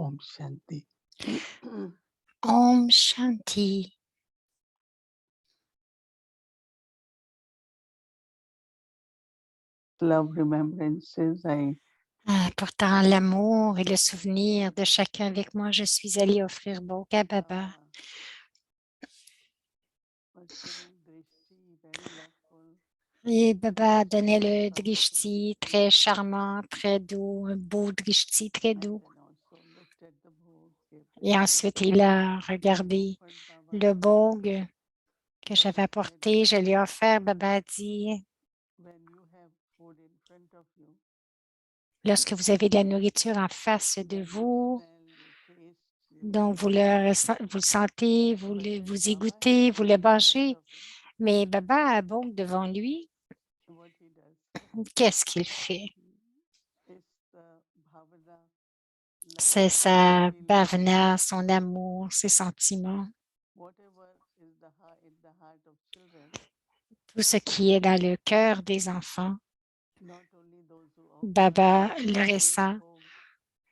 Om Shanti. Om Shanti. Love remembrances. Portant l'amour et le souvenir de chacun avec moi, je suis allée offrir Bhog à Baba. Was giving Drishti, very loveful. Et Baba donnait le drishti très charmant, très doux, un beau drishti très And doux. then also looked at the bhog, gave Et Prasad. ensuite, il a When I regardé offered Baba, le Bhog que Baba j'avais said, apporté. Je lui ai offert. Baba a dit, when you have food in front of you, lorsque vous avez de la nourriture en face de then you vous, smell, you taste, you donc eat. vous le sentez, But when vous y Baba has goûtez, vous food le in front mangez. of him, Mais Baba a Bhog devant lui. what he does, Qu'est-ce qu'il fait? is the bhavana, love, C'est sa feeling, bhavana, son amour, ses sentiments, whatever is in the heart of children, tout ce qui est dans le cœur des enfants. not only those who offer, Baba but le preparing ressent. bhog.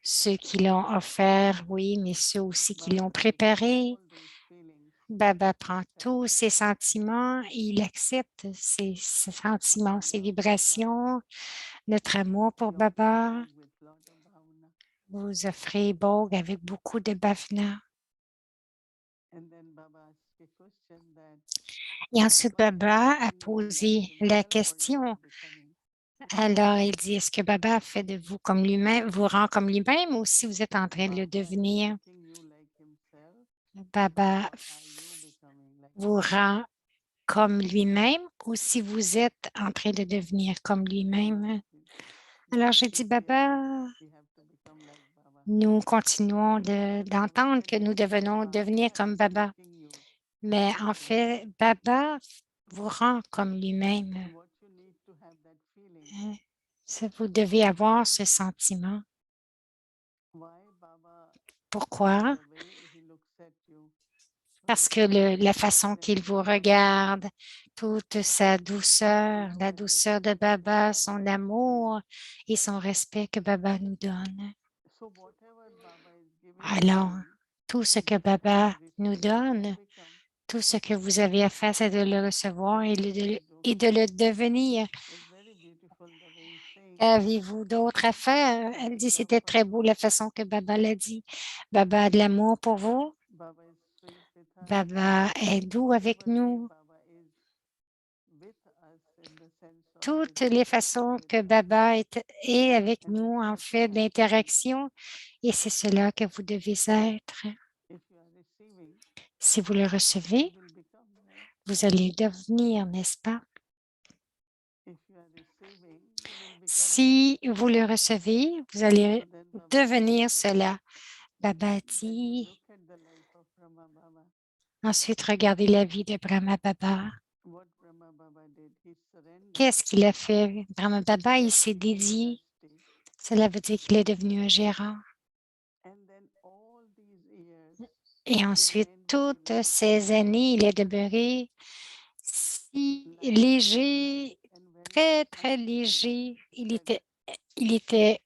Ceux qui l'ont offert, oui, mais ceux aussi qui Baba l'ont takes préparé. all those feelings Baba and prend tous acceptance ses sentiments et il accepte ses sentiments, our ses love for Baba. vibrations, notre amour pour We offer Baba. bhog with lot of bhavana. Vous offrez Bhog avec beaucoup de bhavana. And then Baba asked a question that, Et ensuite, Baba, Baba a do you like posé la himself or you question. are becoming? Alors, il dit, est-ce que Baba fait de vous comme lui-même, vous rend comme lui-même ou si vous êtes en train de le Baba is devenir? making you like himself Baba or are you becoming like vous himself? rend comme lui-même ou si vous êtes en train de devenir comme lui-même? Alors, Baba j'ai dit, says, yes, Baba, we have to become like Baba. nous continuons Baba d'entendre said, que nous devenons devenir Baba comme is Baba. making you Mais en like fait, himself. Baba vous rend comme lui-même. What you need to have that feeling. Hein? Vous devez avoir ce sentiment. Why Baba, Pourquoi? the way he looks at you, Parce que la façon qu'il vous reverential, regarde, toute sa douceur, la douceur de respect that Baba, Baba son gives you. amour et son respect que Baba nous donne. So whatever Baba is giving to Alors, you, tout ce que you have to Baba nous receive it and donne, become. tout ce que vous avez à faire, c'est de le recevoir What else to do? et de le devenir. It's very beautiful the way he's saying. Qu'avez-vous d'autre à faire? Elle Big dit, love c'était for très you. beau la façon que Baba l'a dit. Baba a de l'amour pour vous. Baba is sweet with us. Baba est doux avec Whatever way nous. Baba is with us in the sense of Toutes les interacting façons with que us, Baba est avec and this nous en what you fait have to be. d'interaction et c'est cela que vous devez être. If you are receiving, Si vous le you recevez, will become, right? vous allez devenir, n'est-ce pas? If you are receiving, you will become. Si vous le recevez, vous allez So then Baba says devenir that. cela. Baba Then you dit, look at the life of Brahma Baba. ensuite regardez la vie de Brahma Baba. What Brahma Baba did, he surrendered Qu'est-ce qu'il a fait? Brahma to Baba, il s'est every dédié. dynasty. Cela veut dire qu'il est devenu un gérant. And then all these years, Et he ensuite, remained toutes very ces humble, années, il est demeuré si light, very light. léger, And when très, très something léger. that, Il était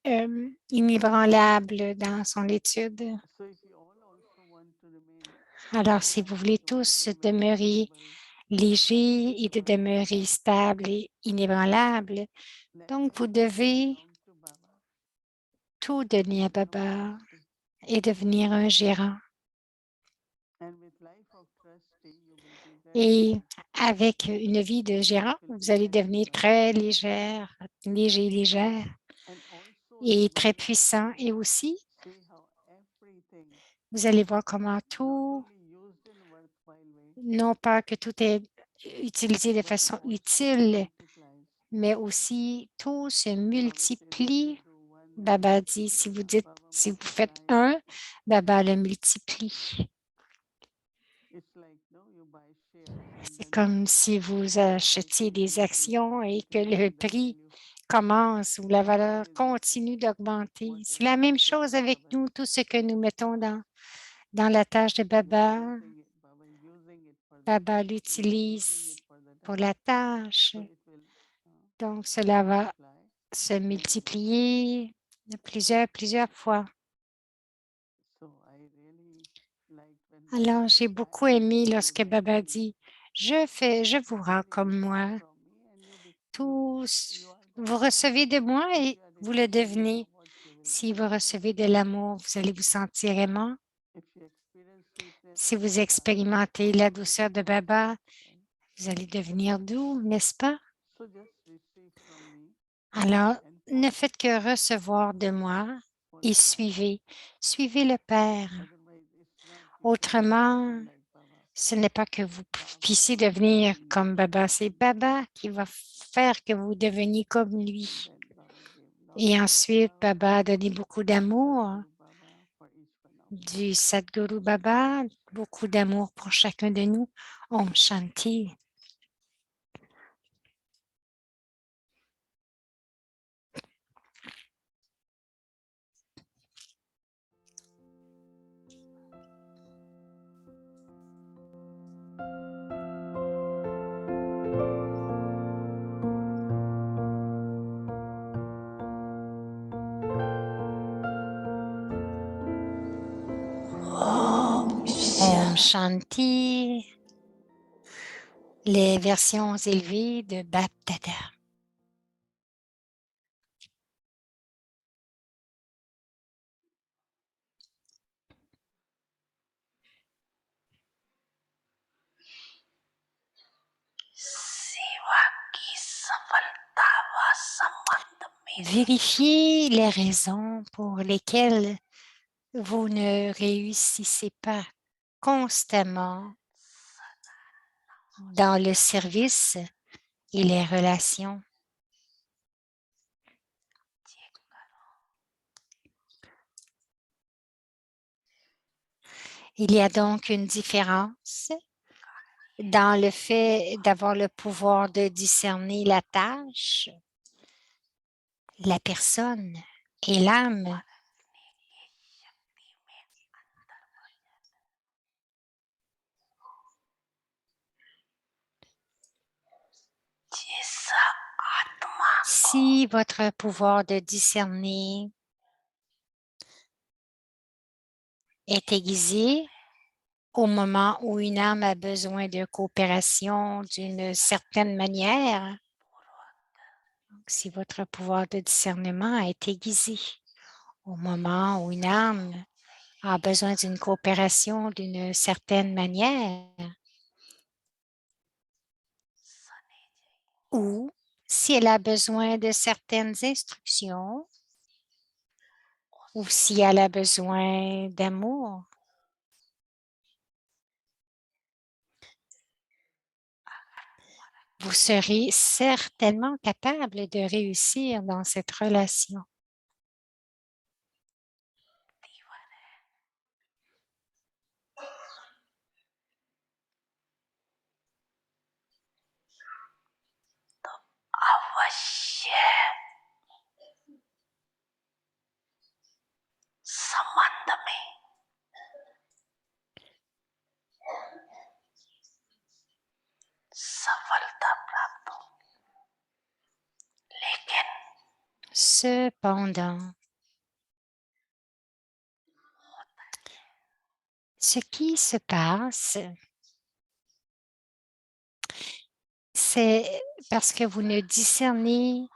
inébranlable dans son étude. so if you all also want to remain Alors, si vous light, voulez want to tous remain demeurer stable, léger et de unbreakable, demeurer stable et inébranlable, then donc vous everything devez belong to Baba tout and donner à become Baba trustee. et devenir un gérant. And with life of trustee, you will be very Et light. avec une vie de Life gérant, will vous be allez very devenir light. très légère, léger, légère And also you et will très puissant. Et aussi, see how everything vous allez voir comment not tout, only used in worthwhile way, non pas que tout est utilisé de but façon also utile, multiplies. mais aussi tout se Baba says if you multiplie. do one, Baba dit, si vous dites, Baba si vous faites multiplies. un, Baba le multiplie. It's like no, you buy shares and C'est then comme si vous the price achetiez is des actions et que le increasing the prix value. commence ou la Similar valeur is with us. continue d'augmenter. C'est Whatever la we même put chose in avec Baba's nous, tout ce que nous mettons task, dans la tâche de we are Baba. using it. Baba is using it for the Baba task. We are using l'utilise it for the pour dharma. la tâche. So it will Donc, cela va multiply se many, many. multiplier plusieurs fois. Alors, j'ai beaucoup aimé lorsque Baba dit, je vous rends comme moi. Tous, vous recevez de moi et vous le devenez. Si vous recevez de l'amour, vous allez vous sentir aimant. Si vous expérimentez la douceur de Baba, vous allez devenir doux, n'est-ce pas? Alors, ne faites que recevoir de moi et suivez le Père. Autrement, ce n'est pas que vous puissiez devenir comme Baba, c'est Baba qui va faire que vous deveniez comme lui. Et ensuite, Baba a donné beaucoup d'amour du Sadhguru Baba, beaucoup d'amour pour chacun de nous. Om Shanti. Om Shanti. Les versions élevées de Bap Dada. Vérifiez les raisons pour lesquelles vous ne réussissez pas constamment dans le service et les relations. Il y a donc une différence dans le fait d'avoir le pouvoir de discerner la tâche, la personne et l'âme. Si votre pouvoir de discerner est aiguisé au moment où une âme a besoin de coopération d'une certaine manière, si votre pouvoir de discernement est aiguisé au moment où une âme a besoin d'une coopération d'une certaine manière, ou si elle a besoin de certaines instructions, ou si elle a besoin d'amour, vous serez certainement capable de réussir dans cette relation. Cependant, ce qui se passe, c'est parce que vous ne discernez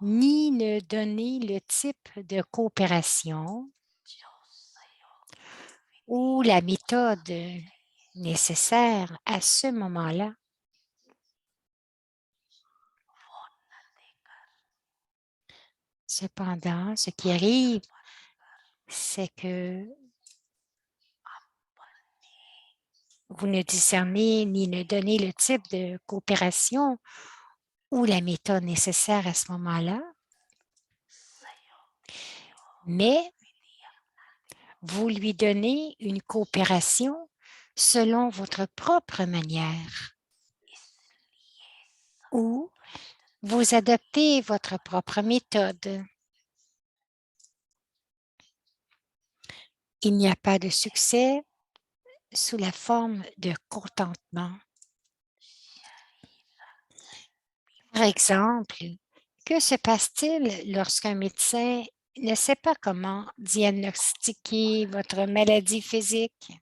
ni ne donnez le type de coopération ou la méthode nécessaire à ce moment-là. Cependant, ce qui arrive, c'est que vous ne discernez ni ne donnez le type de coopération ou la méthode nécessaire à ce moment-là, mais vous lui donnez une coopération selon votre propre manière ou vous adoptez votre propre méthode. Il n'y a pas de succès sous la forme de contentement. Par exemple, que se passe-t-il lorsqu'un médecin ne sait pas comment diagnostiquer votre maladie physique?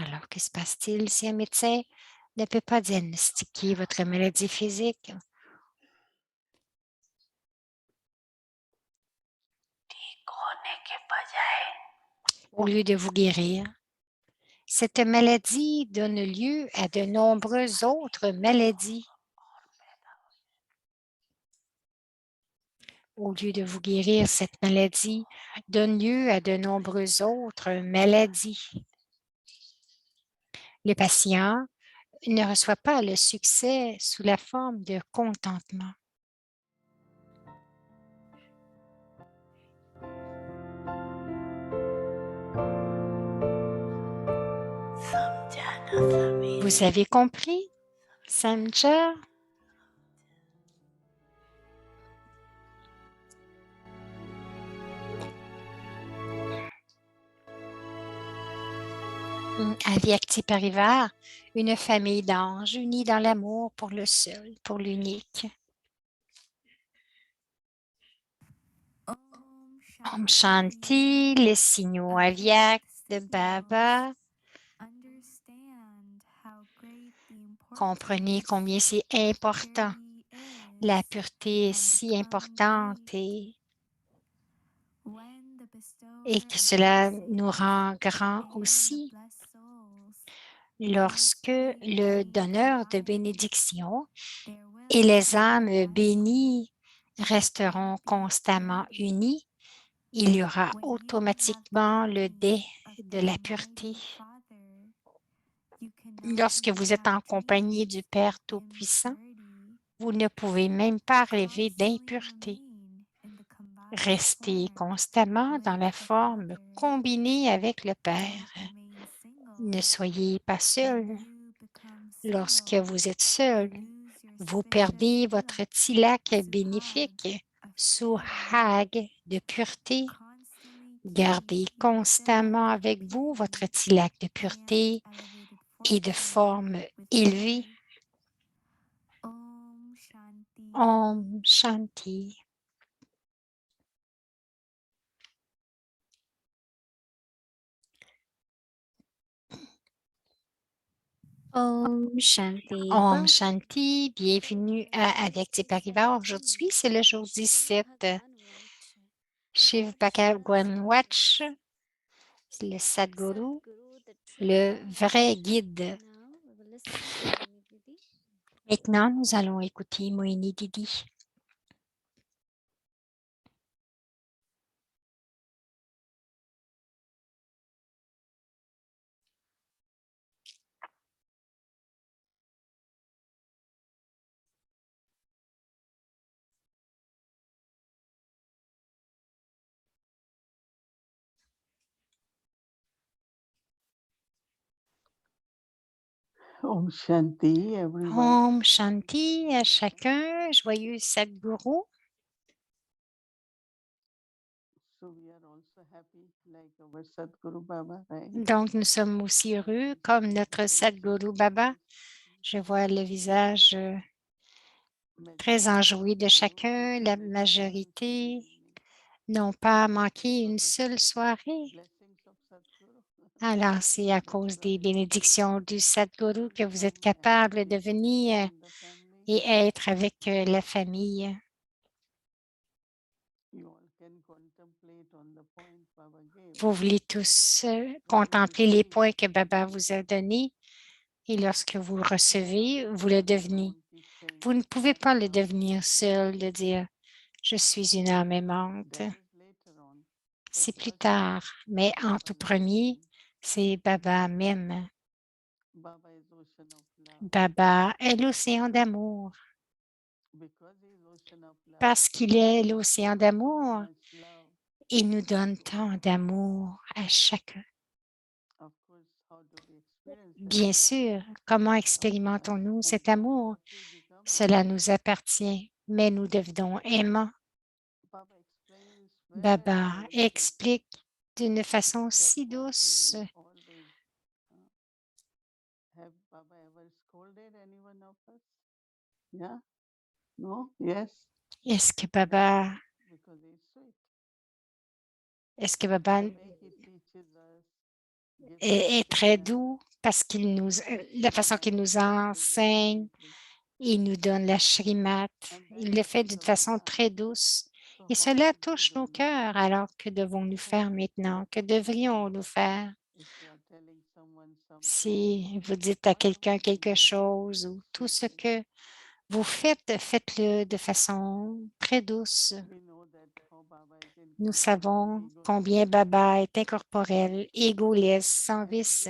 Alors, que se passe-t-il si un médecin ne peut pas diagnostiquer votre maladie physique? Au lieu de vous guérir, cette maladie donne lieu à de nombreuses autres maladies. Au lieu de vous guérir, cette maladie donne lieu à de nombreuses autres maladies. Le patient ne reçoit pas le succès sous la forme de contentement. Vous avez compris, Samja? Avyakti Parivar, une famille d'anges unis dans l'amour pour le seul, pour l'unique. Om Shanti, les signaux Avyak de Baba. Comprenez combien c'est important. La pureté est si importante et que cela nous rend grands aussi. Lorsque le donneur de bénédiction et les âmes bénies resteront constamment unis, il y aura automatiquement le dé de la pureté. Lorsque vous êtes en compagnie du Père Tout-Puissant, vous ne pouvez même pas rêver d'impureté. Restez constamment dans la forme combinée avec le Père. Ne soyez pas seul. Lorsque vous êtes seul, vous perdez votre tilak bénéfique sous Hag de pureté. Gardez constamment avec vous votre tilak de pureté et de forme élevée. Om Shanti. Om Shanti. Om Shanti, bienvenue à Avyakti Parivar. Aujourd'hui, c'est le jour 17. Shiv Bhagwan Watch, le Sadguru, le vrai guide. Maintenant, nous allons écouter Mohini Didi. Om Shanti, everyone. Om Shanti à chacun, joyeux Sadguru. So we are also happy like our Sadguru Baba, right? Donc, nous sommes aussi heureux comme notre Sadguru Baba. Je vois le visage très enjoué de chacun, la majorité n'ont pas manqué une seule soirée. Blessings of Sadguru. Alors, c'est à cause des bénédictions du Sadguru que vous êtes capable de venir In the family, et être avec la famille. you all can contemplate on the point Baba gave. Vous voulez tous contempler les points que Baba vous a donnés et lorsque vous le recevez, vous le devenez. Don't keep saying, Vous ne pouvez pas le devenir seul, de dire « Je suis une âme aimante that is later on. ». C'est plus tard, mais en tout premier, c'est Baba même. Baba is ocean of love. Baba est l'océan d'amour. Because he is ocean of love, Parce qu'il est l'océan d'amour, much love. il nous donne tant d'amour à chacun. Of course, how do we experience that Bien love? sûr, comment expérimentons-nous cet amour? We become Cela nous appartient, mais nous devenons aimants. Baba explains Baba very beautifully explique d'une façon that si one thing douce. we always have Baba ever scolded any one of us? Yeah? No? Yes? Est-ce que Baba, Because he's sweet. est-ce que Baba The way he teaches us, gives us est très care, doux parce qu'il nous, la façon qu'il nous enseigne, il nous donne la Shrimat. Il le fait d'une façon très douce. Et cela touche nos cœurs. Alors, que devons-nous faire maintenant? Que devrions-nous faire? Si vous dites à quelqu'un quelque chose ou tout ce que vous faites, faites-le de façon très douce. Nous savons combien Baba est incorporel, égoless, sans vice,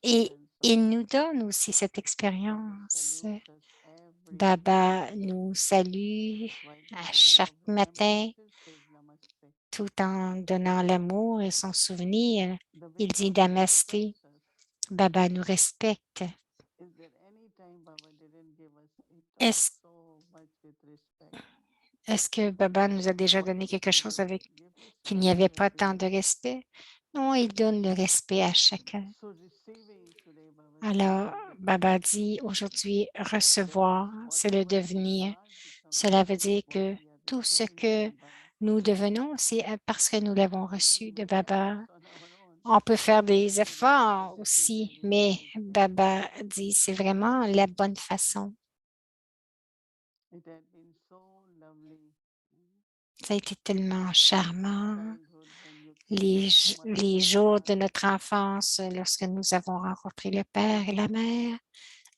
et il nous donne aussi cette expérience. Baba nous salue à chaque matin tout en donnant l'amour et son souvenir. Il dit Namasté. Baba nous respecte. Est-ce est-ce que Baba nous a déjà donné quelque chose avec qu'il n'y avait pas tant de respect? Non, il donne le respect à chacun. Alors, Baba dit aujourd'hui, recevoir, c'est le devenir. Cela veut dire que tout ce que nous devenons, c'est parce que nous l'avons reçu de Baba. On peut faire des efforts aussi, mais Baba dit c'est vraiment la bonne façon. Ça a été tellement charmant. Les jours de notre enfance, lorsque nous avons rencontré le père et la mère,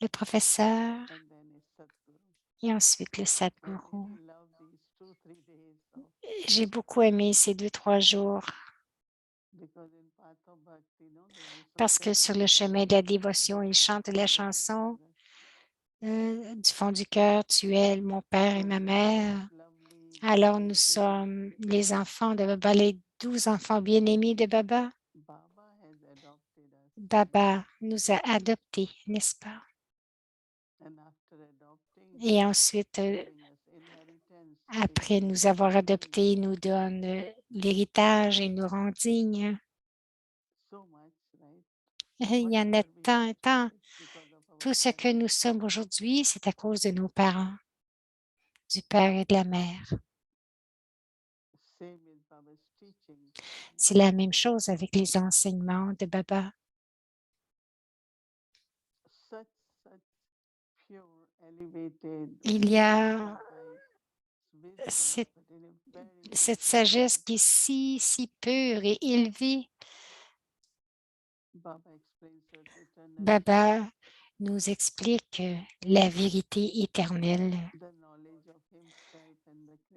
le professeur et ensuite le Sadhguru. J'ai beaucoup aimé ces 2, 3 jours parce que sur le chemin de la dévotion, il chante la chanson du fond du cœur, tu es mon père et ma mère. Alors nous sommes les enfants de Baba, les 12 enfants bien-aimés de Baba. Baba nous a adoptés, n'est-ce pas? Et ensuite, après nous avoir adoptés, il nous donne l'héritage et nous rend dignes. Il y en a tant et tant. Tout ce que nous sommes aujourd'hui, c'est à cause de nos parents, du père et de la mère. C'est la même chose avec les enseignements de Baba. Il y a cette sagesse qui est si pure et élevée. Baba nous explique la vérité éternelle,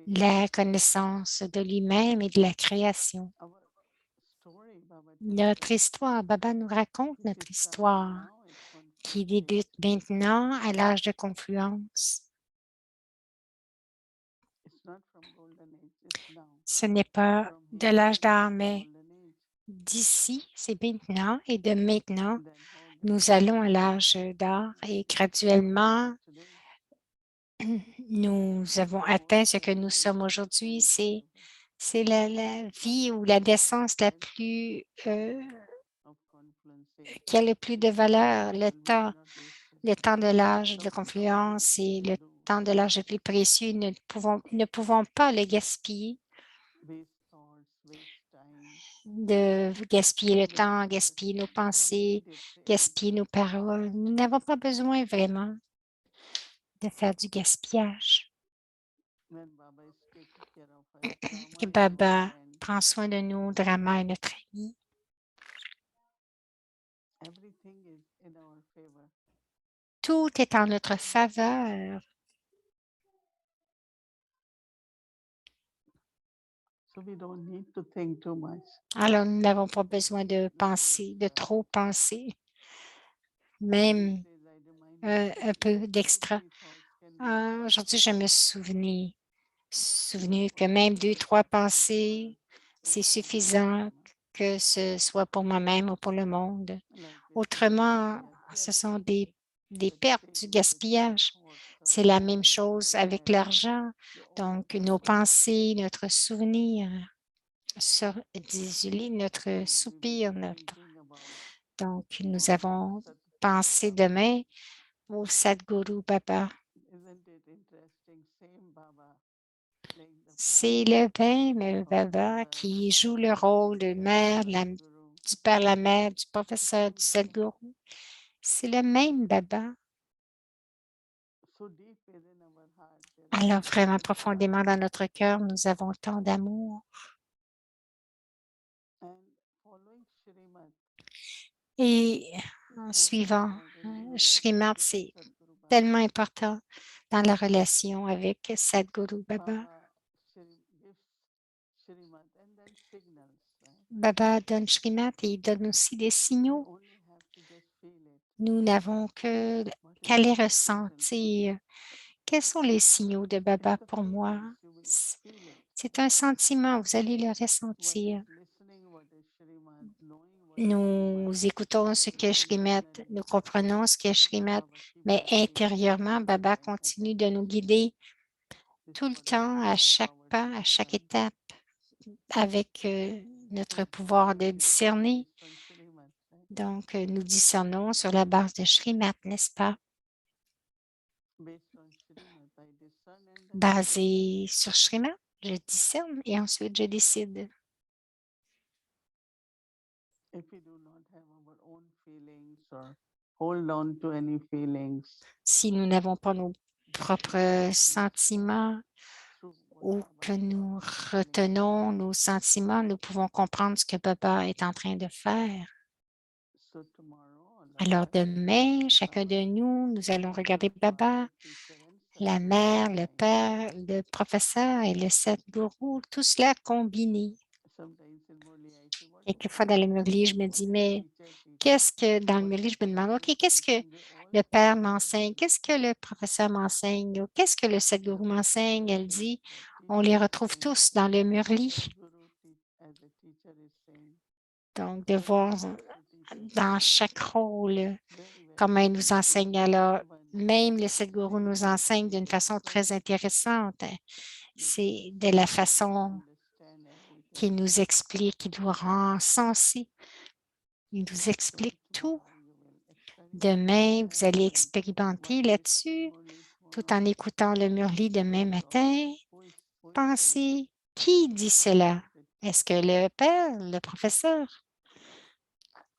la connaissance de lui-même et de la création. Notre histoire, Baba nous raconte notre histoire qui débute maintenant à l'âge de confluence. Ce n'est pas de l'âge d'or, mais d'ici, c'est maintenant, et de maintenant, nous allons à l'âge d'or et graduellement, nous avons atteint ce que nous sommes aujourd'hui. C'est la vie ou la naissance la plus, qui a le plus de valeur, le temps de l'âge de confluence et le temps de l'âge le plus précieux. Nous ne pouvons pas le gaspiller, de gaspiller le temps, gaspiller nos pensées, gaspiller nos paroles. Nous n'avons pas besoin vraiment de faire du gaspillage. Et Baba prend soin de nous, Drama est notre ami. Tout est en notre faveur. Alors, nous n'avons pas besoin de penser, de trop penser, même un peu d'extra. Aujourd'hui, je me souvenu que même 2, 3 pensées, c'est suffisant, que ce soit pour moi-même ou pour le monde. Autrement, ce sont des pertes, du gaspillage. C'est la même chose avec l'argent. Donc, nos pensées, notre souvenir, désolé, notre soupir, donc, nous avons pensé demain au Sadhguru Baba. C'est le même Baba qui joue le rôle de mère, du père, la mère, du professeur, du Sadhguru. C'est le même Baba. So deep within our heart, there is Alors so vraiment much profondément love. dans notre cœur, nous avons tant d'amour. And following Shrimad Et is en most suivant important in our Shrimad, relationship with c'est Sadhguru Baba. tellement important dans la relation avec Sadhguru Baba. Baba gives Shrimad and then signals, right? Baba donne Shrimad et il donne aussi des We signaux. only have to just feel it. Nous n'avons qu'à les ressentir. Quels sont les signaux de Baba It's a pour moi? feeling, you will feel it. C'est un sentiment, vous allez le What ressentir. is listening, what is Shrimad, knowing what is Nous Shrimad, écoutons ce but qu'est Shrimad, internally, nous comprenons ce qu'est Shrimad, Baba keeps mais asking intérieurement, step Baba by continue de nous attention. guider This tout le what temps, we à call chaque power pas, to à chaque discern. étape, avec notre So pouvoir de we discern discerner. based on Shrimad, right? Donc, nous discernons sur la base de Shrimad, n'est-ce pas? Based on Shrimad, I discern and then I decide. Basé sur Shrimad, je discerne et ensuite je décide. If we do not have our own feelings or hold on to any feelings, Si nous n'avons pas nos propres sentiments through what ou Baba que is nous telling retenons nos sentiments, nous pouvons comprendre ce que Baba est en train de faire. us. So tomorrow, all of Alors us will demain, look at chacun our de nous allons regarder mother, Baba, father, teacher, and la Sadguru mère, le combined. père, le professeur et le Sadhguru, tout cela combiné. Sometimes in Murli, I say, what is Quelquefois dans le father, Murli, je father? me What dis, is mais teacher, teacher? qu'est-ce que dans le What Murli, is je me demande, OK, Sadguru qu'est-ce que teaching? They all le speak père of m'enseigne? Sadguru. Qu'est-ce que le professeur m'enseigne? Ou qu'est-ce que le Sadhguru So m'enseigne? Elle Sadhguru, dit, the on teacher les is retrouve saying, tous dans le Murli. Sadhguru as a teacher is saying, Donc, de voir Sadhguru also teaches dans us. chaque rôle Very, very comment il nous beautiful enseigne. way. Alors, Even même le Sadhguru saying nous that enseigne d'une Sadhguru façon très explains, intéressante. that C'est de you la will façon understand everything. qu'il nous explique, qu'il nous rend sensés. Il nous So explique tout. tomorrow you will experiment Demain, vous allez that and expérimenter while listening là-dessus, Murli tout en tomorrow, écoutant le Murli demain think of matin. who is saying it. Pensez, qui dit Father, cela? is it Est-ce que teacher? le père, le professeur?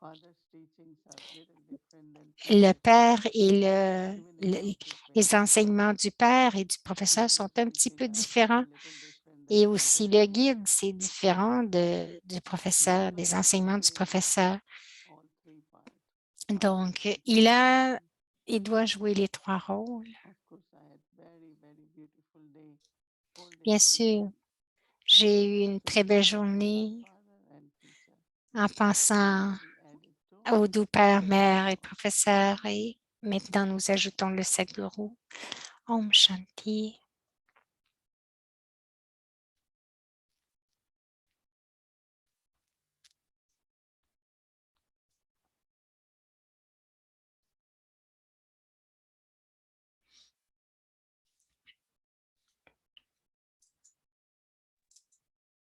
Father's teachings are little different than Le teacher's père teaching. et Even in office when les you go, enseignements du père et du professeur teacher's sont un petit teaching peu are also différents. little different than Et aussi, teacher's le teaching. guide, c'est différent du professeur, Baba des has to enseignements du play professeur. all three parts. Father, Donc, teacher, il doit jouer les trois rôles. of course, I had very, very beautiful day. Whole day Bien thinking, sûr, j'ai eu une très belle thinking of mother, journée father, and teacher. en pensant Now we added to au doux père, mère Sadhguru et also. professeur. Et maintenant, nous ajoutons le Sadhguru. Om Shanti.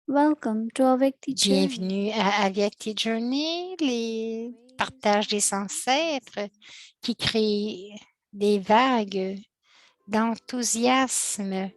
Welcome to Avyakti Journey. Bienvenue à Avyakti Journey, les partages des ancêtres qui créent des vagues d'enthousiasme.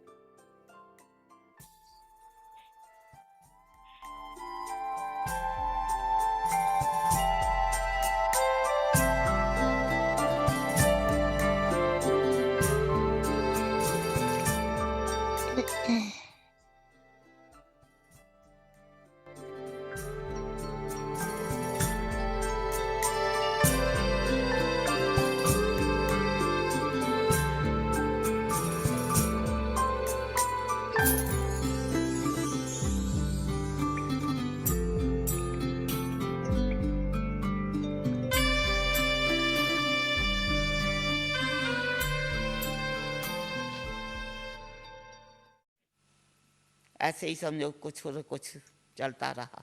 ऐसे ही समझो कुछ और कुछ चलता रहा।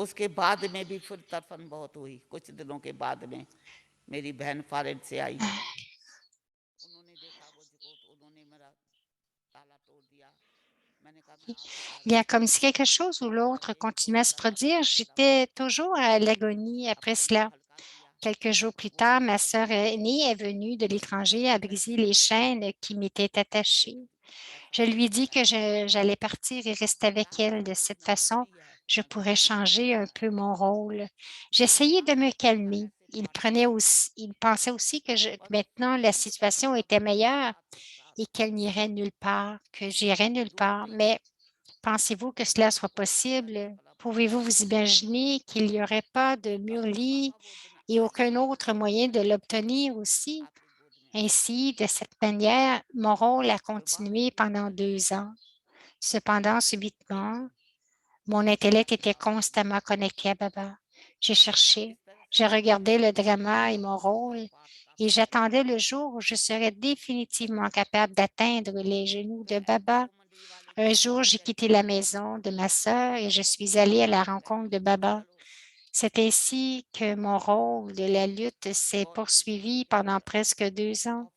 उसके बाद में भी फिर तड़फन बहुत हुई। कुछ दिनों के बाद में मेरी बहन फॉरेन से आई, उन्होंने देखा मुझको तो उन्होंने मेरा ताला तोड़ दिया। मैंने कहा मैं आपके Il y घर a comme si quelque chose ou l'autre continuait à se produire. J'étais toujours à l'agonie après cela. Quelques jours plus tard, ma sœur aînée est venue de l'étranger à briser les chaînes qui m'étaient attachées. Je lui ai dit que j'allais partir et rester avec elle de cette façon. je pourrais changer un peu mon rôle. J'essayais de me calmer. Il pensait aussi que maintenant la situation était meilleure et qu'elle n'irait nulle part, que j'irais nulle part. Mais pensez-vous que cela soit possible? Pouvez-vous vous imaginer qu'il n'y aurait pas de mur-lit et aucun autre moyen de l'obtenir aussi? Ainsi, de cette manière, mon rôle a continué pendant 2 ans. Cependant, subitement, mon intellect était constamment connecté à Baba. Je cherchais, je regardais le drama et mon rôle et j'attendais le jour où je serais définitivement capable d'atteindre les genoux de Baba. Un jour, j'ai quitté la maison de ma sœur et je suis allée à la rencontre de Baba. C'est ainsi que mon rôle de la lutte s'est poursuivi pendant presque 2 ans.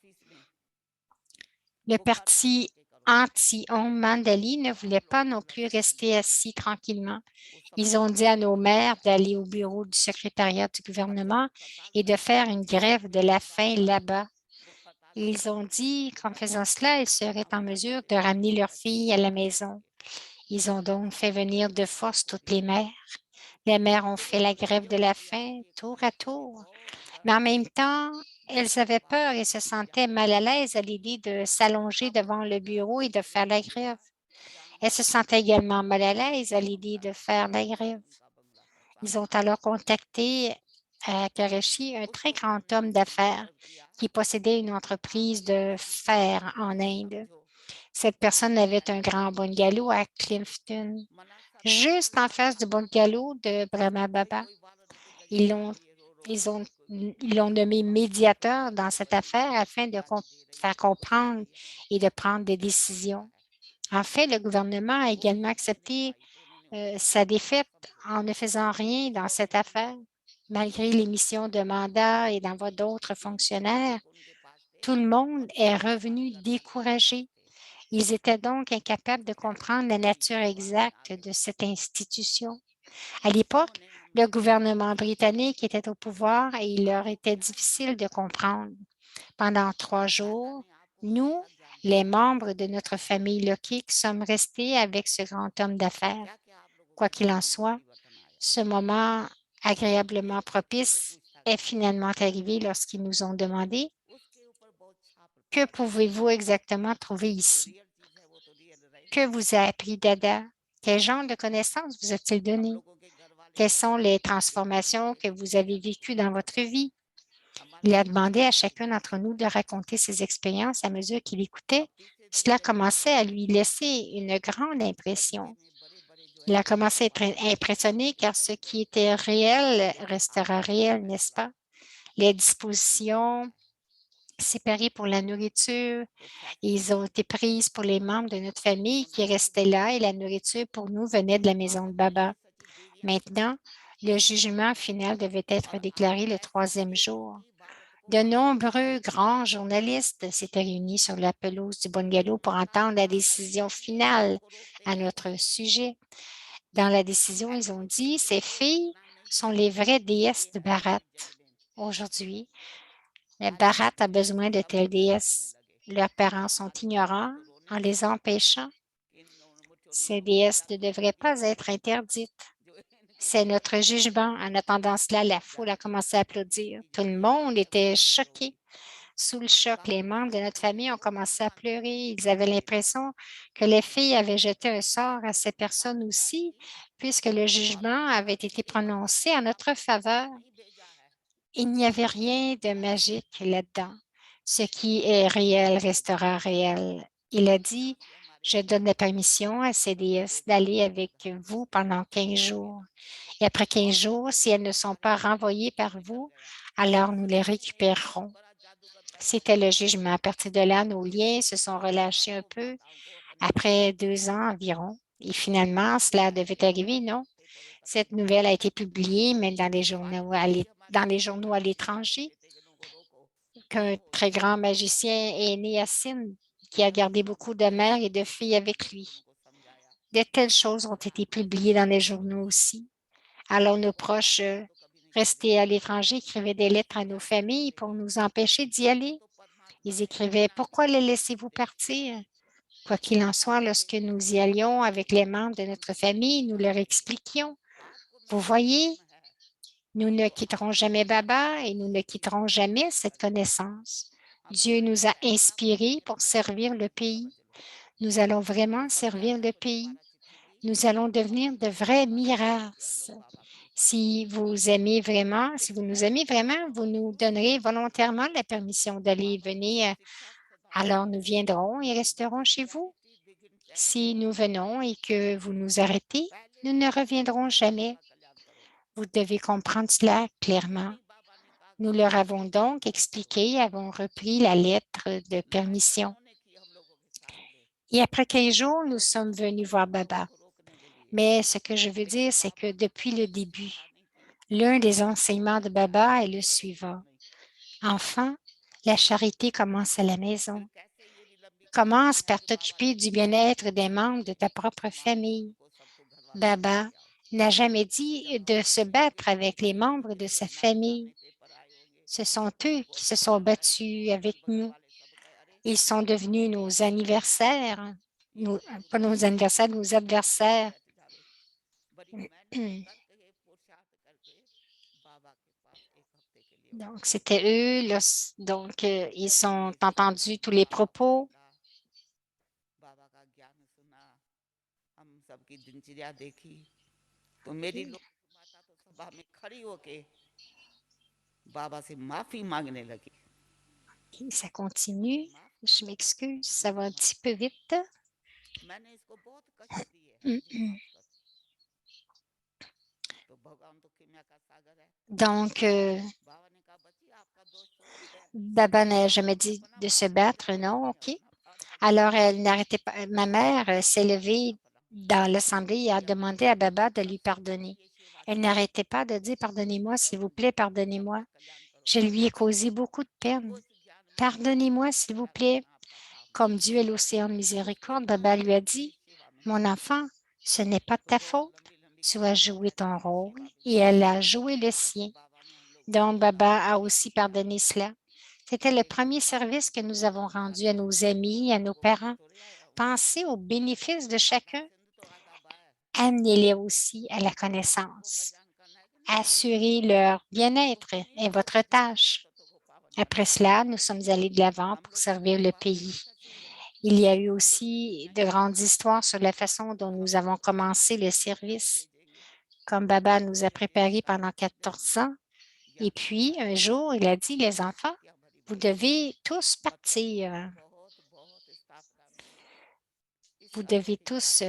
Le parti anti-Om Mandali ne voulait pas non plus rester assis tranquillement. Ils ont dit à nos maires d'aller au bureau du secrétariat du gouvernement et de faire une grève de la faim là-bas. Ils ont dit qu'en faisant cela, ils seraient en mesure de ramener leurs filles à la maison. Ils ont donc fait venir de force toutes les mères. Les mères ont fait la grève de la faim tour à tour. Mais en même temps, elles avaient peur et se sentaient mal à l'aise à l'idée de s'allonger devant le bureau et de faire la grève. Elles se sentaient également mal à l'aise à l'idée de faire la grève. Ils ont alors contacté à Karachi un très grand homme d'affaires qui possédait une entreprise de fer en Inde. Cette personne avait un grand bungalow à Clifton, juste en face du bungalow de Brahma Baba. Ils l'ont nommé médiateur dans cette affaire afin de faire comprendre et de prendre des décisions. En fait, le gouvernement a également accepté sa défaite en ne faisant rien dans cette affaire, malgré l'émission de mandats et d'envoi d'autres fonctionnaires. Tout le monde est revenu découragé. Ils étaient donc incapables de comprendre la nature exacte de cette institution. À l'époque, le gouvernement britannique était au pouvoir et il leur était difficile de comprendre. Pendant 3 jours, nous, les membres de notre famille Lokic, sommes restés avec ce grand homme d'affaires. Quoi qu'il en soit, ce moment agréablement propice est finalement arrivé lorsqu'ils nous ont demandé que pouvez-vous exactement trouver ici? Que vous a appris Dada? Quel genre de connaissances vous a-t-il donné? Quelles sont les transformations que vous avez vécues dans votre vie? Il a demandé à chacun d'entre nous de raconter ses expériences à mesure qu'il écoutait. Cela commençait à lui laisser une grande impression. Il a commencé à être impressionné car ce qui était réel restera réel, n'est-ce pas? Les dispositions séparées pour la nourriture, ils ont été prises pour les membres de notre famille qui restaient là et la nourriture pour nous venait de la maison de Baba. Maintenant, le jugement final devait être déclaré le 3e jour. De nombreux grands journalistes s'étaient réunis sur la pelouse du bungalow pour entendre la décision finale à notre sujet. Dans la décision, ils ont dit, ces filles sont les vraies déesses de Bharat. Aujourd'hui, le Bharat a besoin de telles déesses. Leurs parents sont ignorants en les empêchant. Ces déesses ne devraient pas être interdites. C'est notre jugement. En attendant cela, la foule a commencé à applaudir. Tout le monde était choqué. Sous le choc, les membres de notre famille ont commencé à pleurer. Ils avaient l'impression que les filles avaient jeté un sort à ces personnes aussi, puisque le jugement avait été prononcé en notre faveur. Il n'y avait rien de magique là-dedans. Ce qui est réel restera réel. Il a dit, je donne la permission à ces déesses d'aller avec vous pendant 15 jours. Et après 15 jours, si elles ne sont pas renvoyées par vous, alors nous les récupérerons. C'était le jugement. À partir de là, nos liens se sont relâchés un peu après 2 ans environ. Et finalement, cela devait arriver, non? Cette nouvelle a été publiée, mais dans les journaux à l'étranger, qu'un très grand magicien est né à Sindh, qui a gardé beaucoup de mères et de filles avec lui. De telles choses ont été publiées dans les journaux aussi. Alors, nos proches restés à l'étranger écrivaient des lettres à nos familles pour nous empêcher d'y aller. Ils écrivaient, pourquoi les laissez-vous partir? Quoi qu'il en soit, lorsque nous y allions avec les membres de notre famille, nous leur expliquions, vous voyez, nous ne quitterons jamais Baba et nous ne quitterons jamais cette connaissance. Dieu nous a inspirés pour servir le pays. Nous allons vraiment servir le pays. Nous allons devenir de vrais miras. Si vous nous aimez vraiment, vous nous donnerez volontairement la permission d'aller et venir. Alors nous viendrons et resterons chez vous. Si nous venons et que vous nous arrêtez, nous ne reviendrons jamais. Vous devez comprendre cela clairement. Nous leur avons donc expliqué, avons repris la lettre de permission. Et après 15 jours, nous sommes venus voir Baba. Mais ce que je veux dire, c'est que depuis le début, l'un des enseignements de Baba est le suivant. Enfant, la charité commence à la maison. Commence par t'occuper du bien-être des membres de ta propre famille. Baba n'a jamais dit de se battre avec les membres de sa famille. Ce sont eux qui se sont battus avec nous. Ils sont devenus nos anniversaires, pas nos anniversaires, nos adversaires. Donc, c'était eux. Donc, ils ont entendu tous les propos. Et ça continue. Je m'excuse, ça va un petit peu vite. Donc, Baba n'a jamais dit de se battre, non? OK. Alors, elle n'arrêtait pas. Ma mère s'est levée dans l'assemblée et a demandé à Baba de lui pardonner. Elle n'arrêtait pas de dire, pardonnez-moi, s'il vous plaît, pardonnez-moi. Je lui ai causé beaucoup de peine. Pardonnez-moi, s'il vous plaît. Comme Dieu est l'océan de miséricorde, Baba lui a dit, mon enfant, ce n'est pas de ta faute. Tu as joué ton rôle et elle a joué le sien. Donc, Baba a aussi pardonné cela. C'était le premier service que nous avons rendu à nos amis, à nos parents. Pensez aux bénéfices de chacun. Amenez-les aussi à la connaissance. Assurez leur bien-être est votre tâche. Après cela, nous sommes allés de l'avant pour servir le pays. Il y a eu aussi de grandes histoires sur la façon dont nous avons commencé le service. Comme Baba nous a préparés pendant 14 ans. Et puis, un jour, il a dit, les enfants, vous devez tous partir. Vous devez tous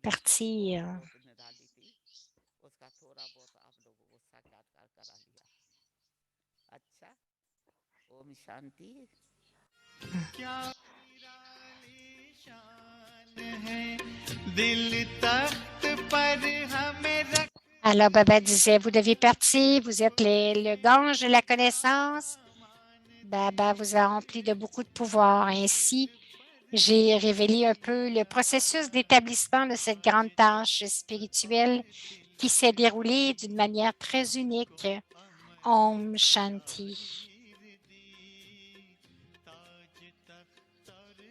partir. Alors, Baba disait, vous devez partir, vous êtes le gange de la connaissance. Baba vous a rempli de beaucoup de pouvoir. Ainsi, j'ai révélé un peu le processus d'établissement de cette grande tâche spirituelle qui s'est déroulée d'une manière très unique. Om Shanti.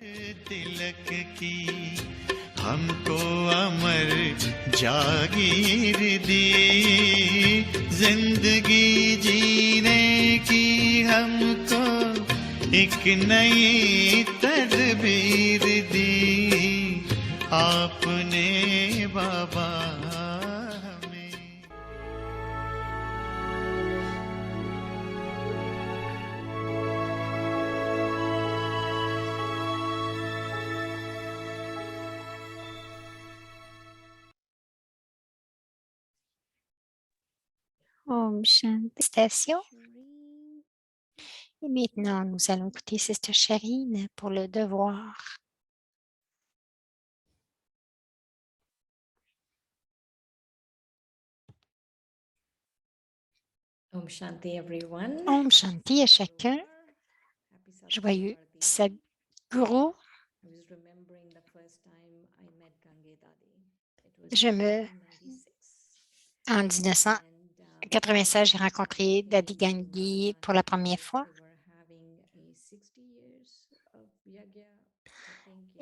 तिलक की हमको अमर जागीर दी जिंदगी जीने की हमको एक नई तदबीर दी आपने बाबा Om Shanti. Station. Et maintenant, nous allons écouter Sister Charine pour le devoir. Om Shanti everyone. Om Shanti à chacun. Joyeux Sadhguru. En 1996, j'ai rencontré Dadi Gangi pour la première fois.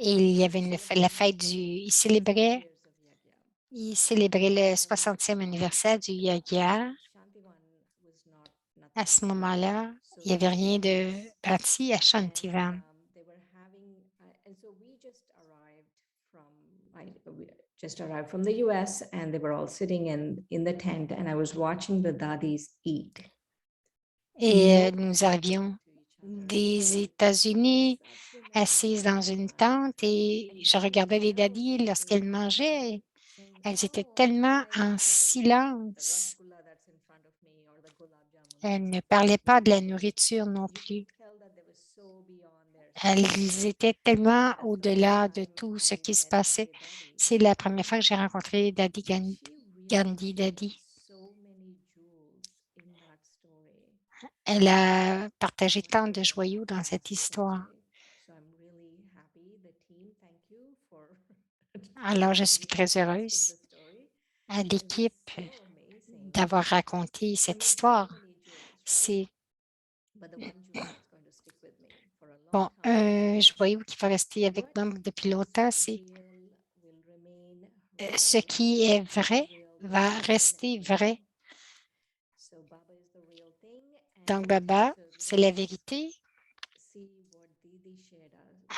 Et il y avait la fête il célébrait le 60e anniversaire du Yagya. À ce moment-là, il n'y avait rien de bâti à Shantivan. Just arrived from the US and they were all sitting in the tent and I was watching the dadis eat. Et nous arrivions des États-Unis, assises dans une tente, et je regardais les daddies lorsqu'elles mangeaient. Elles étaient tellement en silence. Elles ne parlaient pas de la nourriture non plus. Elles étaient tellement au-delà de tout ce qui se passait. C'est la première fois que j'ai rencontré Daddy Gandhi Daddy. Elle a partagé tant de joyaux dans cette histoire. Alors, je suis très heureuse à l'équipe d'avoir raconté cette histoire. C'est bon, un joyau qui va rester avec moi depuis longtemps, c'est ce qui est vrai va rester vrai. Donc, Baba, c'est la vérité.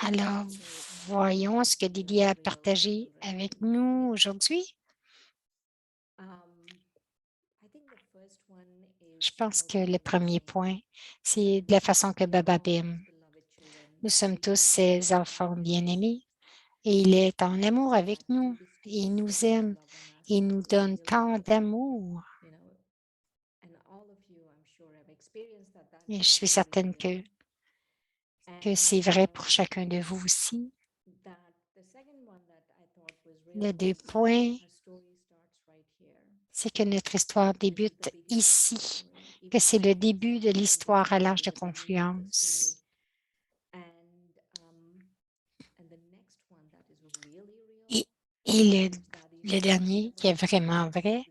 Alors, voyons ce que Didi a partagé avec nous aujourd'hui. Je pense que le premier point, c'est de la façon que Baba m'aime. Nous sommes tous ses enfants bien-aimés et il est en amour avec nous. Il nous aime et nous donne tant d'amour. Et je suis certaine que c'est vrai pour chacun de vous aussi. Le deux points, c'est que notre histoire débute ici, que c'est le début de l'histoire à l'âge de confluence. Et le dernier qui est vraiment vrai,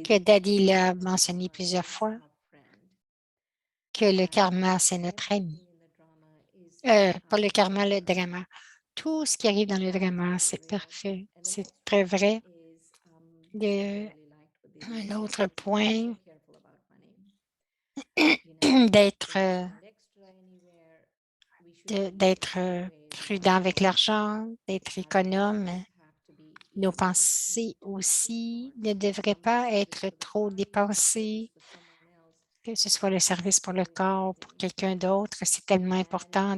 que Daddy l'a mentionné plusieurs fois, que le karma, c'est notre ami. Pas le karma, le drama. Tout ce qui arrive dans le drama, c'est parfait. C'est très vrai. Un autre point, d'être prudent avec l'argent, d'être économe. Nos pensées aussi ne devraient pas être trop dépensées, que ce soit le service pour le corps ou pour quelqu'un d'autre. C'est tellement important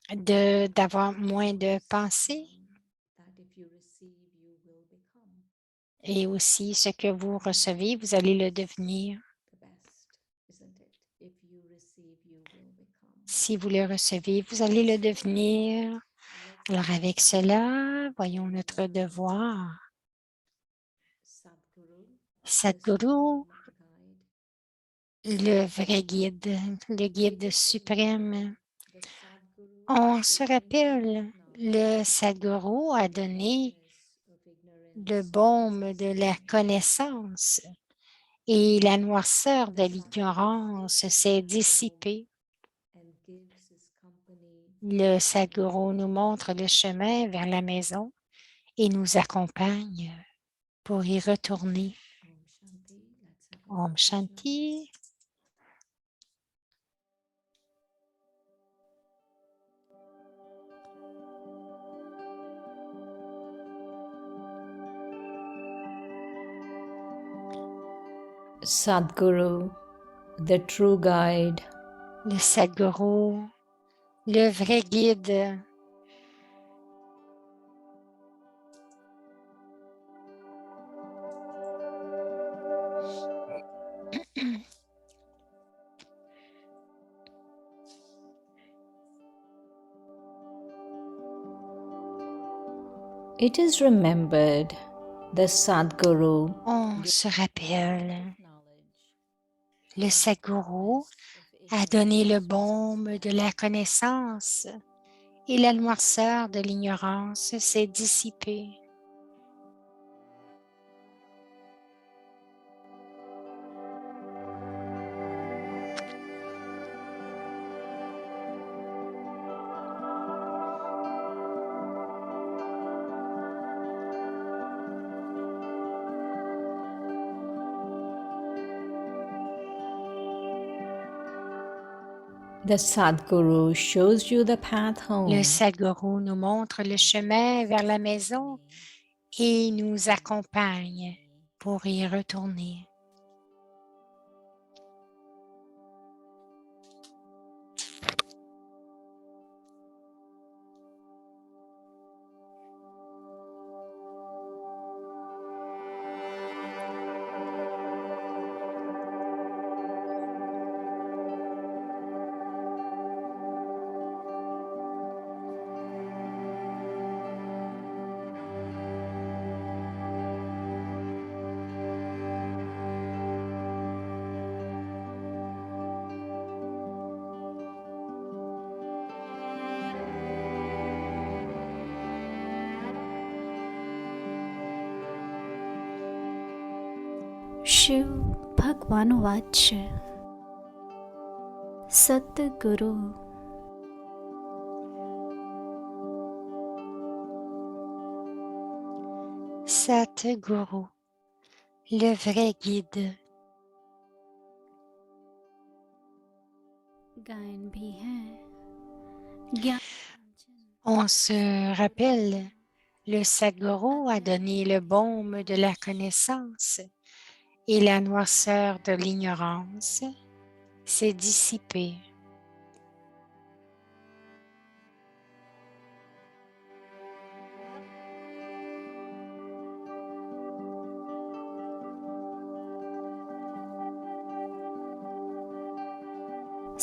d'avoir moins de pensées. Et aussi, ce que vous recevez, vous allez le devenir. Si vous le recevez, vous allez le devenir. Alors, avec cela, voyons notre devoir. Sadhguru, le vrai guide, le guide suprême. On se rappelle, le Sadhguru a donné le baume de la connaissance et la noirceur de l'ignorance s'est dissipée. Le Sadhguru nous montre le chemin vers la maison et nous accompagne pour y retourner. Om Shanti. Sadhguru, the true guide. Le Sadhguru, le vrai guide. It is remembered the Sadhguru. On se rappelle, le Sadhguru a donné le baume de la connaissance et la noirceur de l'ignorance s'est dissipée. The Sadhguru shows you the path home. Le Sadhguru nous montre le chemin vers la maison et nous accompagne pour y retourner. Shiv भगवानुवाच सतगुरु Satguru, le vrai guide. गायन भी है ज्ञान On se rappelle, le Sadhguru a donné le baume de la connaissance et la noirceur de l'ignorance s'est dissipée.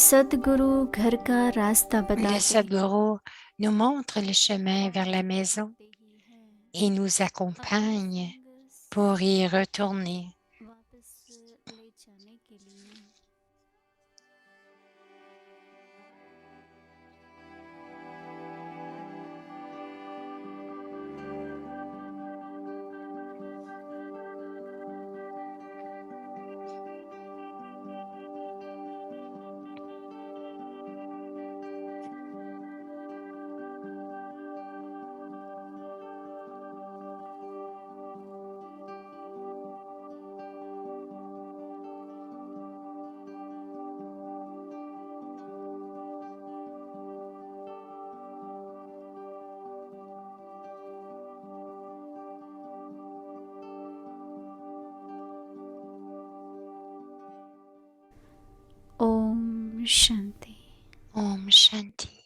सतगुरु घर का रास्ता Le बताते Sadhguru nous montre le chemin vers la maison ही है et nous accompagne pour y retourner. वापस ले जाने के लिए ओम शांति Om Shanti.